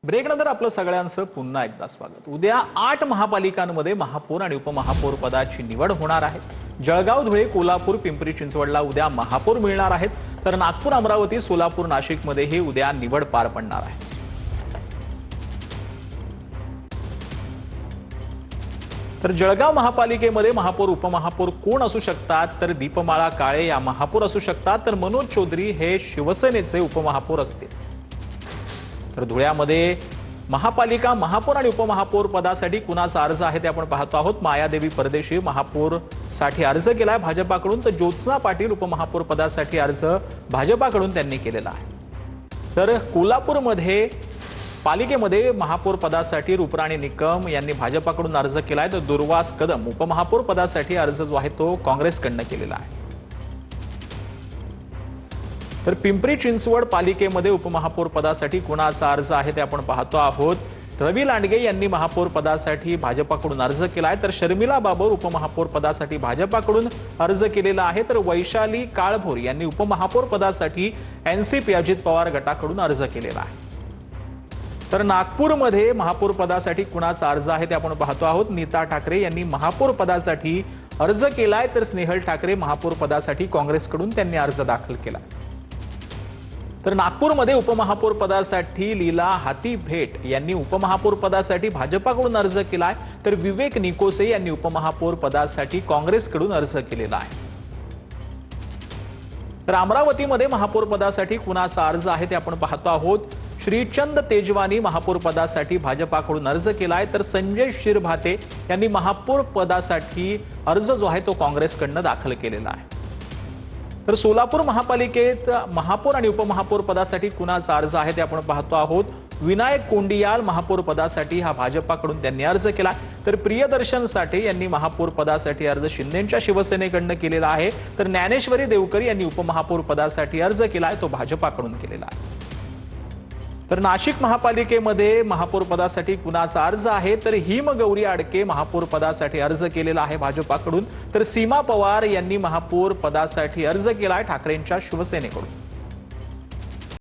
ब्रेकनंतर आपलं सगळ्यांचं पुन्हा एकदा स्वागत। उद्या 8 महापालिकांमध्ये महापौर आणि उपमहापौर पदाची निवड होणार आहे। जळगाव, धुळे, कोल्हापूर, पिंपरी चिंचवडला उद्या महापौर मिळणार आहेत, तर नागपूर, अमरावती, सोलापूर, नाशिकमध्येही उद्या निवड पार पडणार आहे। तर जळगाव महापालिकेमध्ये महापौर उपमहापौर कोण असू शकतात, तर दीपमाळा काळे या महापौर असू शकतात, तर मनोज चौधरी हे शिवसेनेचे उपमहापौर असतील। तर धुळ्यामध्ये महापालिका महापौर आणि उपमहापौर पदासाठी कुणाचा अर्ज आहे ते आपण पाहतो आहोत। मायादेवी परदेशी महापौर साठी अर्ज केलाय भाजपाकडून, तर ज्योत्स्ना पाटील उपमहापौर पदासाठी अर्ज भाजपाकडून त्यांनी केलेला आहे। तर कोल्हापूरमध्ये पालिकेमध्ये महापौर पदासाठी रुपराणी निकम यांनी भाजपाकडून अर्ज केलाय, तर दुर्वास कदम उपमहापौर पदासाठी अर्ज जो आहे तो काँग्रेसकडून केलेला आहे। तर पिंपरी चिंचवड पालिकेमध्ये उपमहापौर पदासाठी कुणाचा अर्ज आहे ते आपण पाहतो आहोत। रवी लांडगे यांनी महापौर पदासाठी भाजपाकडून अर्ज केलाय, तर शर्मिला बाबर उपमहापौर पदासाठी भाजपाकडून अर्ज केलेला आहे। तर वैशाली काळभोर यांनी उपमहापौर पदासाठी एनसीपी अजित पवार गटाकडून अर्ज केलेला आहे। तर नागपूरमध्ये महापौर पदासाठी कुणाचा अर्ज आहे ते आपण पाहतो आहोत। नीता ठाकरे यांनी महापौर पदासाठी अर्ज केलाय, तर स्नेहल ठाकरे महापौर पदासाठी काँग्रेसकडून त्यांनी अर्ज दाखल केला। तर नागपूरमध्ये उपमहापौर पदासाठी लीला हातीभेट यांनी उपमहापौर पदासाठी भाजपाकडून अर्ज केलाय, तर विवेक निकोसे यांनी उपमहापौर पदासाठी काँग्रेसकडून अर्ज केलेला आहे। तर अमरावतीमध्ये महापौर पदासाठी कुणाचा अर्ज आहे ते आपण पाहतो आहोत। श्रीचंद तेजवानी महापौर पदासाठी भाजपाकडून अर्ज केलाय, तर संजय शिरभाते यांनी महापौर पदासाठी अर्ज जो आहे तो काँग्रेसकडून दाखल केलेला आहे। तर सोलापूर महापालिकेत महापौर आणि उपमहापौर पदासाठी कुणाचा अर्ज आहे ते आपण पाहतो आहोत। विनायक कोंडियाल महापौर पदासाठी हा भाजपाकडून त्यांनी अर्ज केला, तर प्रियदर्शन साठे यांनी महापौर पदासाठी अर्ज शिंदेच्या शिवसेनेकडून केलेला आहे। तर ज्ञानेश्वरी देवकर यांनी उपमहापौर पदासाठी अर्ज केलाय, तो भाजपाकडून केलेला आहे। तर नाशिक महापालिकेमध्ये महापौर पदासाठी कुणाचा अर्ज आहे, तर हिमगौरी आडके महापौर पदासाठी अर्ज केलेला आहे भाजपाकडून, तर सीमा पवार यांनी महापौर पदासाठी अर्ज केलाय ठाकरेंच्या शिवसेनेकडून।